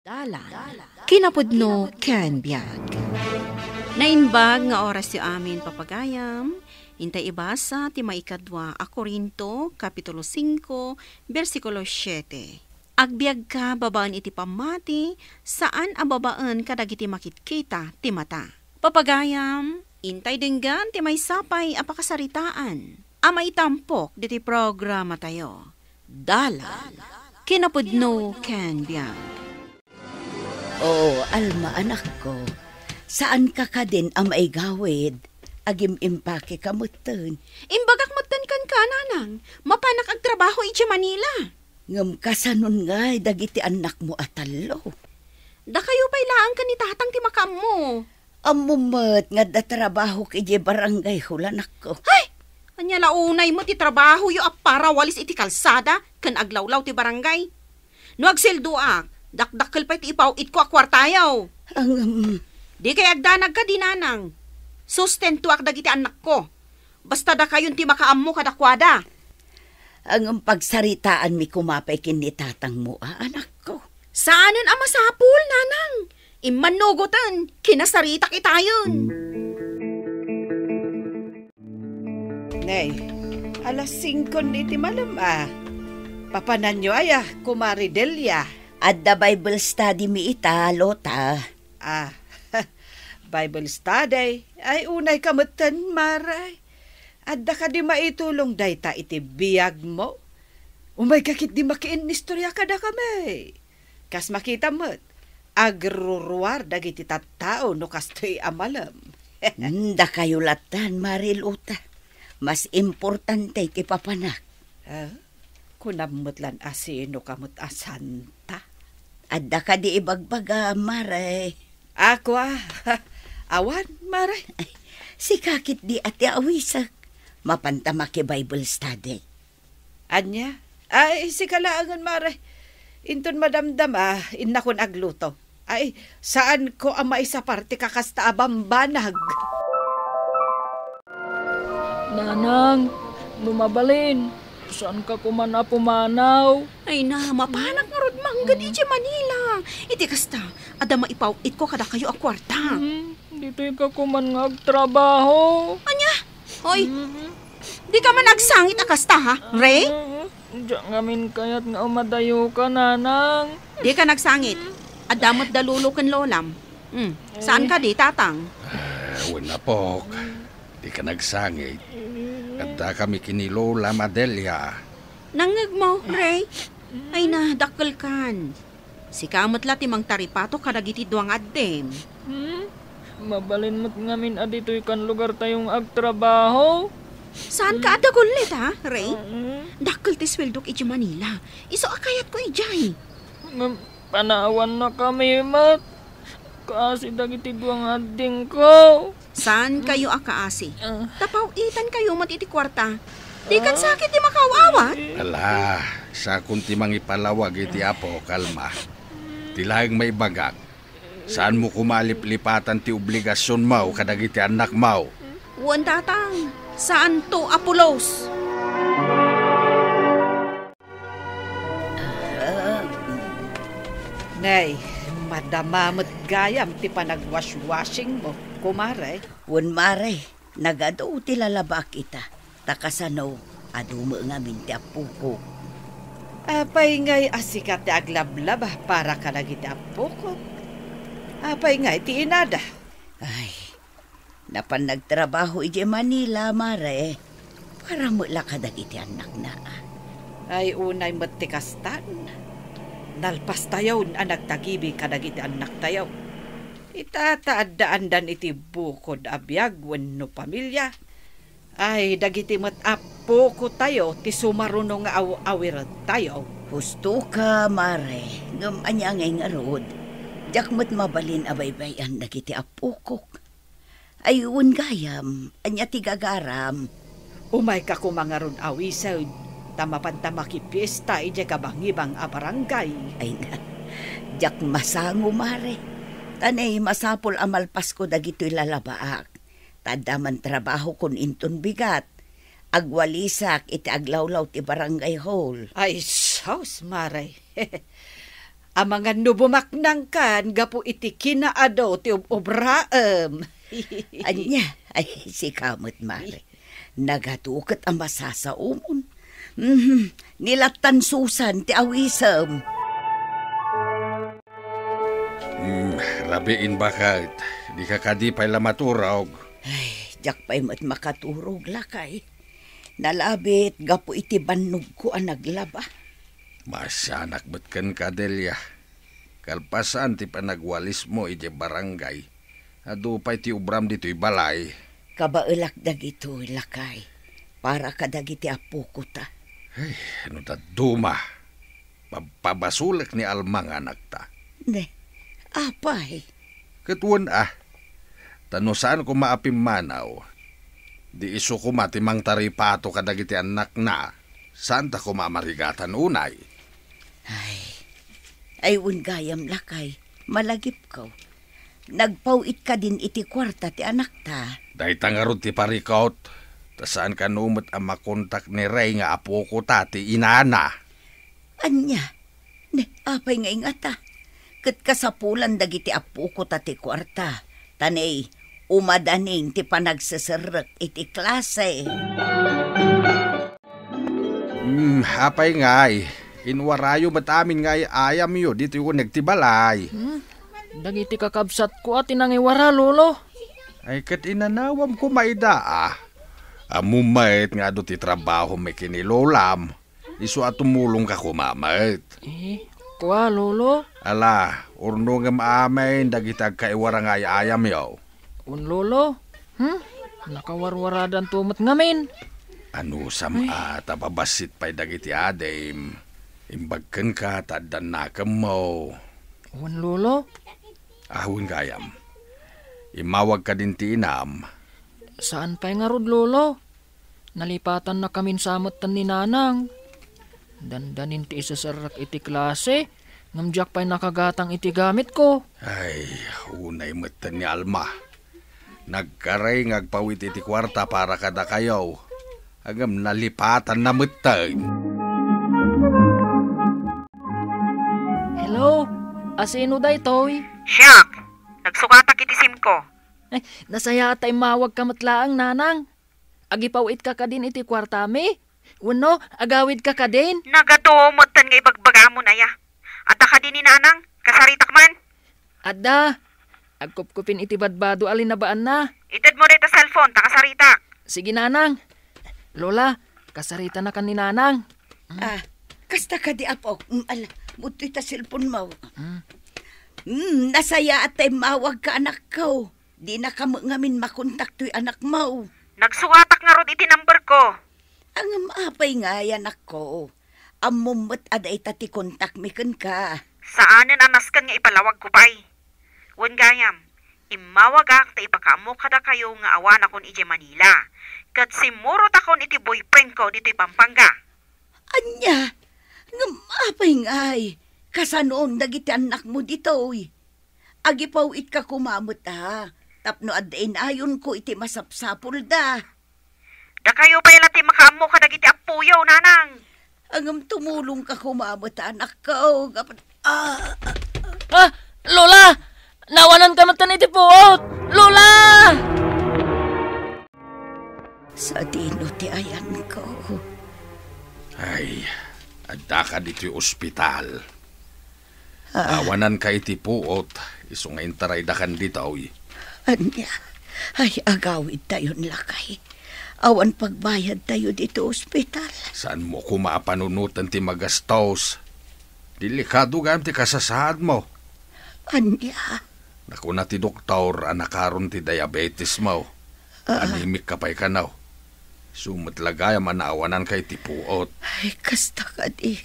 Dalan, kinapudno ken biag. Nainbag nga oras yu amin papagayam, intay ibasa ti maikadwa a Corinto, Kapitulo 5, versikulo 7. Agbiag ka babaan iti pamati, saan ababaan kadagiti makitkita ti mata. Papagayam, intay denggan ti may sapay apakasaritaan. Amay tampok diti programa tayo. Dalan, kinapudno ken biag. Oo, Alma, anak ko. Saan ka din ang maigawid? Agim impake kamutan. Imbagak magtankan ka, nanang. Mapanak ag trabaho iti Manila. Ngam kasanon nga, dagiti anak mo atalo. Da kayo pa'y laang ka ni tatang ti makam mo. Amumat nga da trabaho kiji barangay hulan ako. Hay! Anya launay mo ti trabaho yu para walis iti kalsada kan aglawlaw ti barangay. No agsilduak. Dakdakkel pa iti ipaw it ko akwartayaw. Di kay agdanag ka dinanang. Sustento ak dagiti anak ko. Basta da kayon ti makaammo kadakwada. Ang pagsaritaan mi kumapay kini tatang mo, anak ko. Saanan ang masapul, nanang? Imanugotan, kinasarita kitayon. Nay, alas 5 iti malam Papanan nyo kumari Delia. At the Bible study mi ita, Lota. Bible study. Ay unay kamutan, Maray. Adda ka di maitulong dayta iti biyag mo. Umay kakit di makiin istorya ka da kami. Kas makita mo't, agruruar dagiti tattao no kastoy amalam. Da kayo latan, Marilota. Mas importante ti papanak. Kunamot lan asino kamot asanta. Adda ka di ibagbaga, Maray. Ako awan, Maray. Ay, si kakit di ati awisak. Mapantama ki Bible study. Anya? Ay, si kalaangan, Maray. Inton madamdam inakon agluto. Ay, saan ko ang maisa parte kakasta abambanag? Nanang, lumabalin. Saan ka kumana pumanaw? Ay na, mapanak nga rod manggad iti Manila. Iti kasta, ada maipaw it ko kada kayo akwarta. Dito ka kuman nga agtrabaho. Anya? Hoy, di ka man nagsangit akasta ha, Ray? Diyan ngamin kayat nga umadayo ka, nanang. Di ka nagsangit. Adamot dalulo kan lolam. Saan ka di, tatang? Wala po. Di ka nagsangit. Kada kami kinilola, Madelia. Nangag mo, Ray? Ay na, dakkel kan. Si kamot lati mang taripato kadagiti duang addem. Mabalin mo't ngamin adito'y kan lugar tayong agtrabaho. Saan ka adagulit ha, Ray? Dakkel ti sweldok iti Manila. Iso akayat ko ijay. Panawan na kami, mat. Kasi dagiti duang adding ko. Saan kayo akaasi? Tapaw-itan kayo mat iti kwarta. Di kan sakit di makawawat. Ala, sa kunti mang ipalawag iti apo, kalma. Tilaing may bagak. Saan mo kumalip-lipatan ti obligasyon mo kadagiti anak mo? Uwan tatang, saan to Apolos? Nay, madamamot gayam ti panagwash-washing mo, kumaray. Wan, Maray, nagado ti lalaba kita. Takasano, adumo nga minti apuko. Apay ngay asikat ti aglablaba para ka nagiti apuko. Apay ngay ti inada. Ay, napan nagtrabaho iti Manila, Maray. Para mula ka dagiti anak na. Ay unay matikastan. Nalpas tayaw ang nagtagibi ka dagiti anak tayaw. Itataadaan iti bukod abiyag wenno pamilya. Ay dagiti mat apo ko tayo ti sumaruno nga awir tayo. Husto ka, Mare. Ngam anya ngay nga rod. Diyak mat mabalin abaybayan dagiti apukok. Ayun gayam, anya ti gagaram. Umay ka kumangaron awisaw. Tamapantama ki pista ije kabangibang a barangay. Ay nga, diyak masango, Mare. Tanay masapol amalpas ko dagito'y lalabaak. Tadaman trabaho kun inton bigat. Agwalisak iti aglawlaw ti barangay hall. Ay, sos, Maray. Ang mga nubumaknang kan, gapo iti kinaado ti obraem. Anya, ay si kamot, Mare. Nagadukat ang masasaumon. Nilatan susan ti awisam. Rabiin bakit? Di ka kadipay lamaturog. Ay, jak pa'y mat makaturog lakay. Nalabit, gapo iti bannog ko ang naglaba. Masyanak ba't kan kadelya? Kalpasan ti panagwalis mo iti barangay. Adupay ti ubram dito'y balay. Kabailak dagito lakay. Para kadagiti apo ko ta. Ay, ano ta duma? Pabasulak ni Alma nga anak ta. Ne, apay. Katuan tano saan ko maapim manaw? Di iso ko matimang taripato kadagiti anak na. Saan ta ko mamarigatan unay? Ay gayam lakay. Malagip ko. Nagpauit ka din iti kwarta ti anak ta. Dahi tangarod ti parikaut. Ta saan ka numot ang makontak ni Ray nga apo ko ta ti inana? Anya, ne, apay nga ingata. Kat kasapulan dagiti apo ko ta ti kwarta. Tanay, umadaning ti panagsasarak iti klase. Apay ngay. Inwarayo ba't amin ngay ayam yo dito yung nagtibalay. Dagiti kakabsat ko at inangiwara, lolo. Ay kat inanawam ko maida Amumait nga do ti trabaho may kinilolam. Iso at tumulong ka kumamait. Kuha, lolo. Ala, urno nga maamay dagitag kaiwara ngay ayam yo. Lolo? Nakawarwaradan tumat ngamin. Ano tapabasit pa'y dagiti adim. Imbagkan ka, tadan na ka mo. Lolo? Ahun gayam. Imawag ka din ti inam. Saan pa'y nga rod, lolo? Nalipatan na kamin samot tan ni nanang. Dandanin ti isasarak iti klase. Ngamjak pa'y nakagatang iti gamit ko. Ay, unay matan ni Alma. Nagkaray ngagpawit iti kwarta para kada kayaw. Agam nalipatan na matan. Hello? Asino day toy? Siyak! Nagsukatak iti SIM ko. Nasaya tay mawag ka matlaang nanang. Agipawit ka ka din iti kwartami. Wano, agawid ka ka din. Nagatumot nga ibagbaga mo na ya. At ka din ni nanang, kasaritak man. Adda, agkupkupin iti badbado alin na baan na. Itad mo rito cellphone, takasaritak. Sige nanang. Lola, kasarita na ka ni nanang. Kasta ka di apo. Buto'y ta cellphone mo. Nasaya at ay mawag ka anak ko. Di na ka ngamin makontakto'y anak mo. Nagsuwatak nga rod iti number ko. Ang maapay nga anak ko. Amumot aday tati kontak mikan ka. Saanin anaskan nga ipalawag ko pa'y. Wan gayam, imawagak ta ipakamo kada kayo nga awan akon iti Manila. Kat simurot akon iti boyfriend ko dito'y Pampanga. Anya, nga maapay nga ay. Kasanoon dagiti anak mo dito'y. Agipawit ka kumamot Tapno adain ayon ko iti masapsapul da. Da kayo pa'y lati makamo ka dagiti apuyaw, nanang. Angam tumulong ka kumamot anak ko. Lola! Nawanan ka matan iti puot! Lola! Sa dino ti ayan ko. Ay, adda ka dito'y ospital. Awanan ka iti puot. Iso nga intaray da kan dito. Anya, ay agawid tayo lakay. Awan pagbayad tayo dito ospital. Saan mo kumapanunutan ti magastos? Delikado gam ti kasasahad mo. Anya? Naku na ti doktor, anakaron ti diabetes mo. Anemic ka pa'y kanaw. Sumatlagay manawanan kay ti puot. Ay, kasta ka di.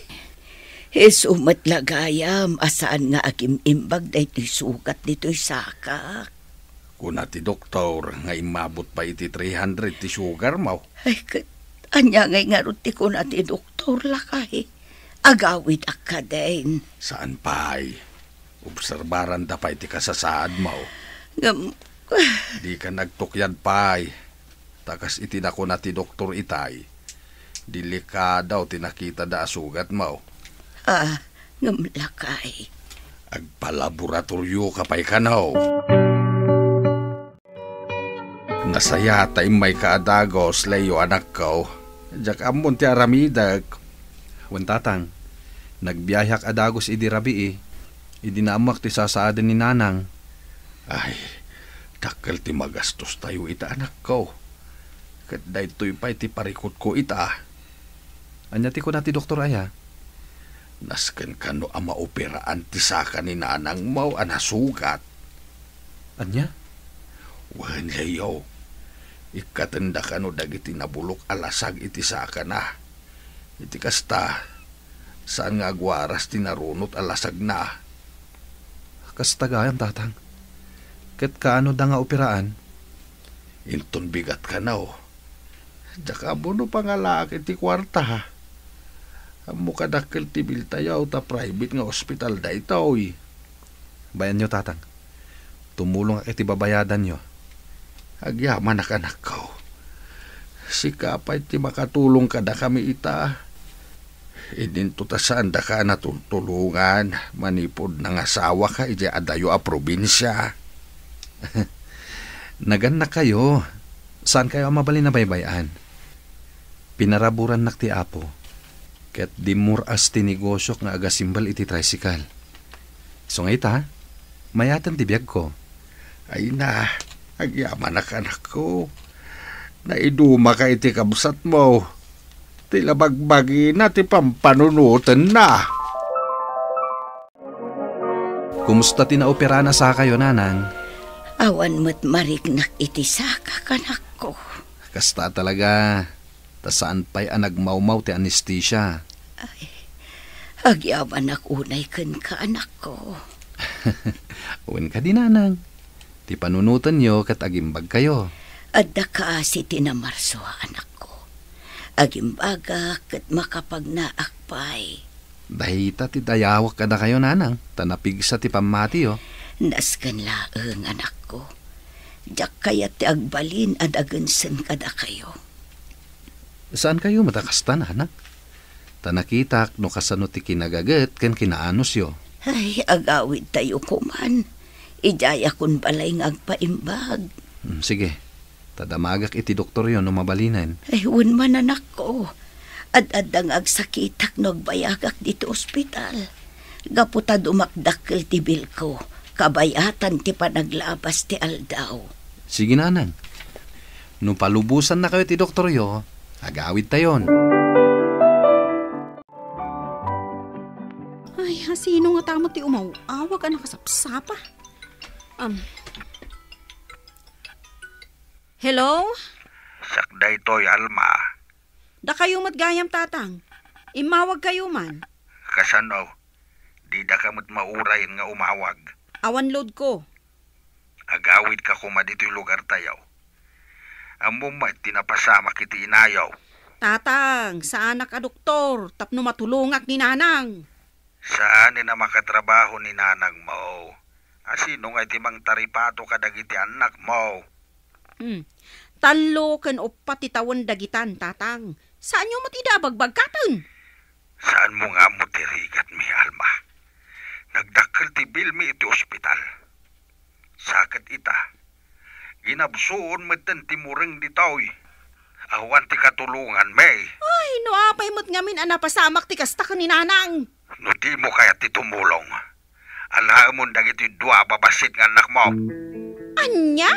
Sumatlagayam, asaan nga akim imbag da ito'y sugat dito'y sakak. Kuna ti doktor, nga imabot pa iti 300 ti sugar mo. Ay, anya ngay nga ruti ko na ti doktor lakay. Agawid ka din. Saan pa'y? Obserbaran da pa'y ti kasasaad mo. Di ka nagtukyad pa'y. Takas itinako na ti doktor itay. Delikadaw tinakita da sugat mo. Ngam lakay. Agpalaboratoryo ka pa'y kanaw. Nasaya tayo may kaadagos, layo anak ko. Diyak amon ti aramidag. Wan tatang, nagbiyayak adagos idi rabi Idi naamak ti sasaadan ni nanang. Ay, dakkel ti magastos tayo ita anak ko. Kat daytoy pa iti parikot ko ita. Anya ti ko na ti doktor aya? Nasken kano ang maoperaan ti saka ni nanang mo anasugat. Anya? Wan layo. Ikatanda kano dagiti nabulok alasag iti saka na. Iti kasta, saan nga agwaras tinarunot alasag na. Kastagayan tatang. Ket kaano da nga operaan? Inton bigat ka na o. Daka mo no pangalak iti kwarta ha. Amo kadakkel ti biltayaw ta private nga ospital da itaw. Bayan nyo tatang. Tumulong iti babayadan nyo. Agyaman anak ko. Sikapay ti makatulong kada kami ita. Idinto ta saan da ka natutulungan. Manipod ng asawa ka iti adayo a probinsya. Nagan na kayo. Saan kayo mabali na baybayan? Pinaraburan nak ti apo. Ket dimuras ti negosyo nga agasimbal iti tricycle. So nga ita, mayatan ti biyag ko. Ay na, agyaman anak ko. Naiduma ka iti kabsat mo. Tila bagbagi na ti pampanunutan na. Kumusta tinaopera na sa kayo, nanang? Awan mo't marignak iti saka kanak ko. Kasta talaga. Ta saan pa'y anagmaumaw ti anesthesia? Ay, agyaman unay ken ka anak ko. Uwan ka din, nanang. Ti panunutan nyo kat agimbag kayo. Adda ka si tinamarso anak ko. Agimbaga kat makapagnaakpay. Dahita ti dayawak kada kayo, nanang. Tanapig sa ti pamati, Naskan laeng anak ko. Diyak kaya ti agbalin at agansan kada kayo. Saan kayo matakasta, nanak? Tanakitak no kasano ti kinagaget ken kinaanos yo. Ay, agawid tayo kuman. Ijaya kun balay ngagpaimbag. Sige, tadamagak iti doktor yon no mabalinan. Ay, man anak ko. Ad-adang agsakitak no agbayagak dito ospital. Gaputa dumakdakkel ti bil ko. Kabayatan ti panaglabas ti aldaw. Sige, nanang. No palubusan na kayo ti doktor yo, agawid tayon. Ay, sino nga tamo ti umawawag ka nakasapsapa? Hello? Sakday to'y Alma. Da kayo matgayam tatang. Imawag kayo man. Kasano? Di da kamot maurayin nga umawag. Awan load ko. Agawid ka kuma dito'y lugar tayaw. Amo ma tinapasama kiti inayaw. Tatang, saan ka doktor? Tapno matulungak ni nanang. Saan na makatrabaho ni nanang mo? Asino nga timang taripato kadagiti anak mo? Talo ken upat titawan dagitan, tatang. Saan nyo matidabag katan? Saan mo nga mo tirigat mi, Alma? Nagdakkel ti bil mi iti ospital. Sakit ita. Ginabsuon metten ti mureng ditoy. Awan ti katulungan, may. Ay, no apay mo't ngamin anapasamak ti kasta ka ni nanang. No di mo kaya ti tumulong. Alahamon dagiti dua babasit nga anak mo. Anya?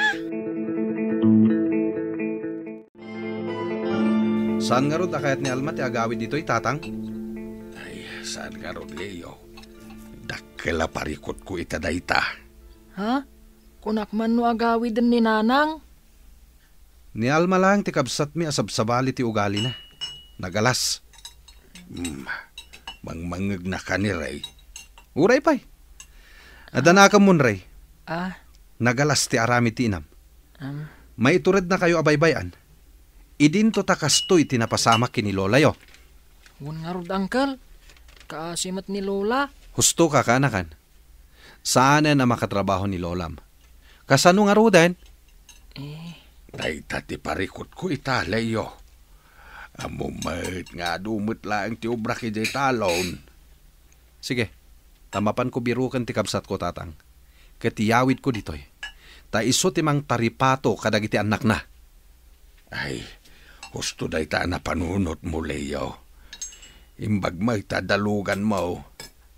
Saan nga rod akayat ni Alma ti agawid dito'y tatang? Ay, saan nga rod, Leo? Dakkel parikot ko ita dayta. Ha? Kunak man no agawid ni nanang? Ni Alma lang ti kabsat mi asabsabali ti ugali na. Nagalas. Mangmangag na ka ni Ray. Uray pa'y. Adana ka mun, Ray. Nagalas ti arami ti inam. May itured na kayo abaybayan. Idinto takastoy tinapasamak kini Lola yo. Wan nga rod, angkal. Kaasimat ni Lola. Husto ka kanakan. Saan na makatrabaho ni Lolam? Kasano nga rodan? Dayta ti parikot ko ita, Leo. Amo mat nga dumot lang ti obra ki jay talon. Sige, Tamapan ko birukan ti kabsat ko tatang. Ketiyawid ko ditoy. Ta iso timang taripato kadagiti anak na. Ay, husto day ta na panunot mo, Leo. Imbag magtadalugan mo,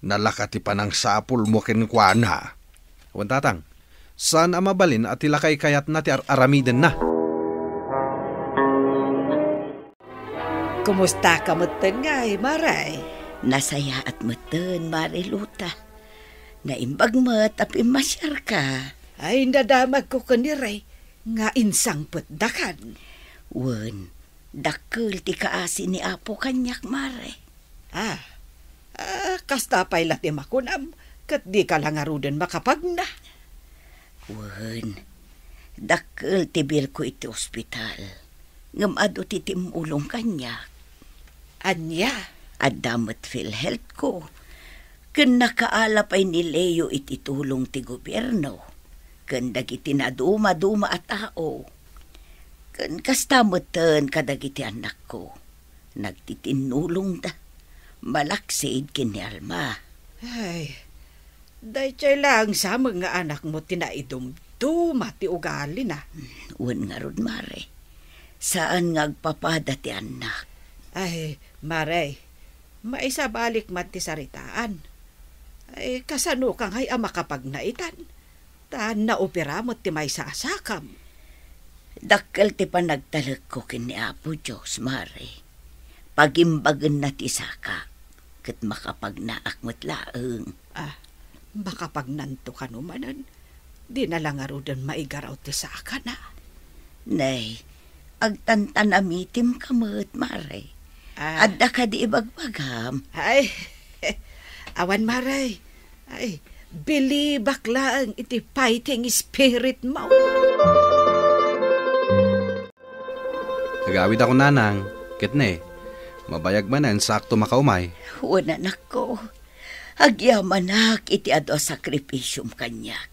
nalakati pa ng sapul mo kinkwana. Wan tatang, saan amabalin at ilakay kayat na ti aramiden na? Kumusta ka matan nga maray? Nasaya at meten, Mariluta. Naimbag mo tapi masyar ka. Ay, nadamag ko kaniray, nga insang putdakan. Wen, dakkel ti kaasi ni Apo kanyak, Mare. Kasta pa'y lati makunam, kat di ka lang arudan makapagna. Wen, dakkel ti bil ko iti ospital. Ngamado ti timulong kanyak. Anya? Adamat PhilHealth ko. Ken nakaalap ay ni Leo iti tulong ti gobyerno. Ken dagiti na duma-duma a tao. Ken kastameten kadagiti anak ko. Nagtitinulong da. Malaksid kini Alma. Ay, dahil lang sa mga anak mo tinaidum-duma ti ugali na. Wen nga rod, Mare. Saan ngagpapada ti anak? Ay, Maray, maisabalik man ti saritaan. Ay, kasano kang hay makapagnaitan. Taan na opera mo ti may sasakam. Dakkel ti panagtalag ko kini Apo Diyos, Mare. Pagimbagan na ti saka, kat makapagnaak mo't laeng. Makapagnanto ka numanan, di na lang arudan maigaraw ti saka na. Nay, agtantanamitim ka mo't, Mare. Adda ka di ibagbagam. Ay, awan Maray. Ay, bilibak lang iti fighting spirit mo. Nagawid ako nanang, kitne. Mabayag manan sakto makaumay. Wala na ko. Agyamanak iti ado sakripisyum kanyak.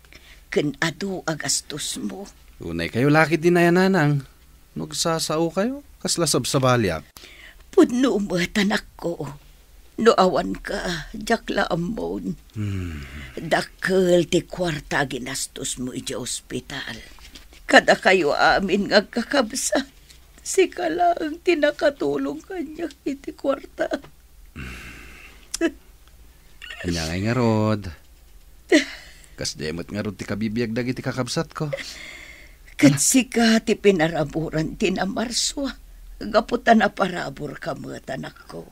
Ken ado agastos mo. Unay kayo lakit din na yan nanang. Nagsasao kayo, kaslasab sa balyak. Pudno umatanak ko. Noawan ka, jakla amon. Dakkel ti kwarta ginastos mo iti ospital. Kada kayo amin ngagkakabsat. Sika lang tinakatulong kanya iti kwarta. Kanya ngay nga rod. Kas demot nga rod ti kabibiyag dagi ti kakabsat ko. Katsika ti pinaraburan ti na Marswa. Gaputan na parabor ka mga tanak ko.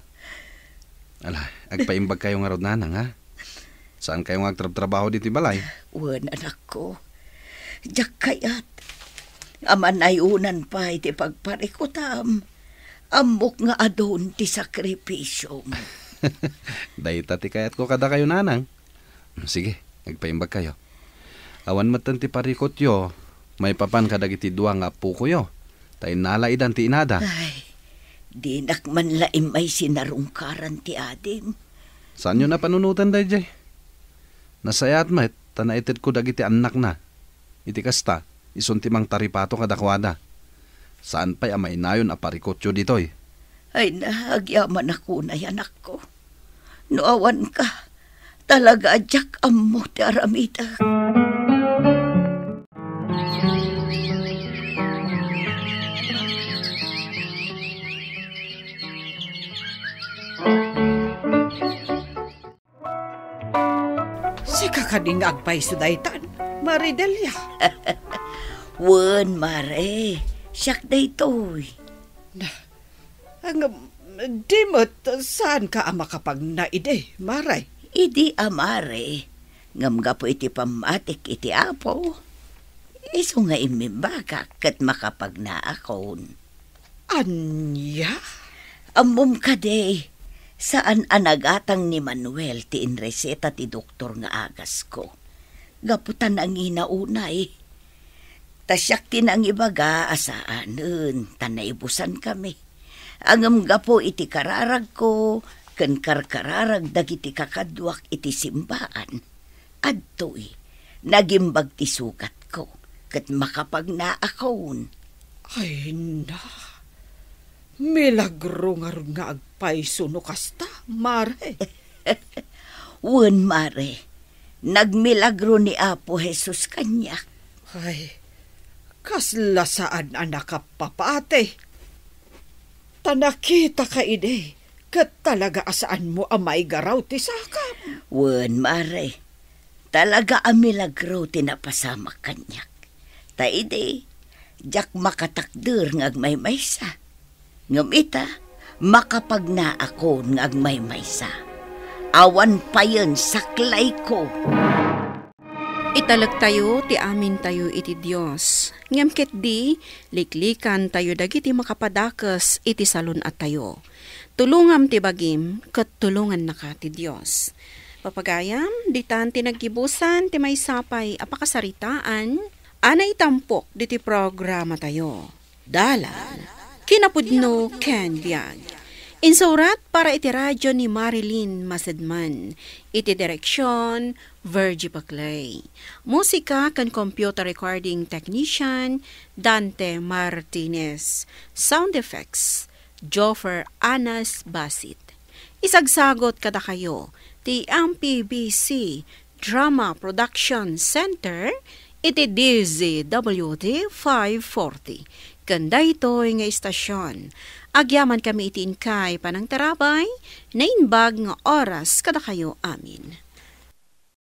Ala, agpaimbag kayo nga rod nanang ha? Saan kayo nga agtrabaho dito balay? Wan anak ko. Diyak kayat. Amanayunan pa iti pagparikutam. Amok nga adon ti sakripisyo. Dahita ti kayat ko kada kayo nanang. Sige, agpaimbag kayo. Awan matan ti parikot yo. May papan kadagiti duwa nga puko yo. Tay nalaidan ti inada. Ay, di nakman laim ay sinarungkaran ti ading. Saan nyo na panunutan day jay? Nasayat met, tanaited ko dagiti anak na. Iti kasta, isuntimang taripato kadakwada. Saan pa'y amainayon aparikotyo ditoy? Ay nahagyaman ako na anak ko. Noawan ka, talaga adyak amo ti aramida. Kading agpay sudaytan, Maridelia. Wen, Mare, siyak daytoy. Di mo't saan ka makapag naide, Maray? Idi Mare, ngamga po iti pamatik iti Apo. Iso nga imimbaga kat makapag naakon. Anya? Amom ka day. Saan anagatang ni Manuel ti inreseta ti doktor nga agas ko. Gaputan ang inaunay. Tasyak tinang ibaga asaanen, tanaibusan kami. Angam gapo iti kararag ko, ken karkararag dagiti kakadwak iti simbaan. Adtoy, nagimbag ti sukat ko, ket makapagnaakon. Ay na. Milagro nga agpay suno kasta, Mare. Wen mare, nagmilagro ni Apo Jesus kanya. Ay, kasla saan anak kapapate. Tanakita ka ide, kat talaga asaan mo amay garaw ti sakam. Wen mare, talaga ang milagro tinapasama kanyak. Taide, jak makatakder ngagmaymaysa. Ngamita, makapagna ako ngagmaymaysa. Awan pa yun saklay ko. Italag tayo, ti amin tayo iti Diyos. Ngamket di, liklikan tayo dagiti makapadakas iti salun at tayo. Tulungam ti bagim, kat tulungan na ka ti Diyos. Papagayam, ditan tinagkibusan, ti may sapay apakasaritaan, anay tampok diti programa tayo. Dalan, kinapudno ken biag. Insurat para iti radyo ni Marilyn Masedman. Iti direksyon, Virgie Paclay. Musika kan computer recording technician, Dante Martinez. Sound effects, Joffer Anas Basit. Isagsagot kada kayo, ti MPBC Drama Production Center, iti DZWD 540. Kanda ito'y nga istasyon. Agyaman kami itiin kay panang tarabay, nainbag nga oras kada kayo amin.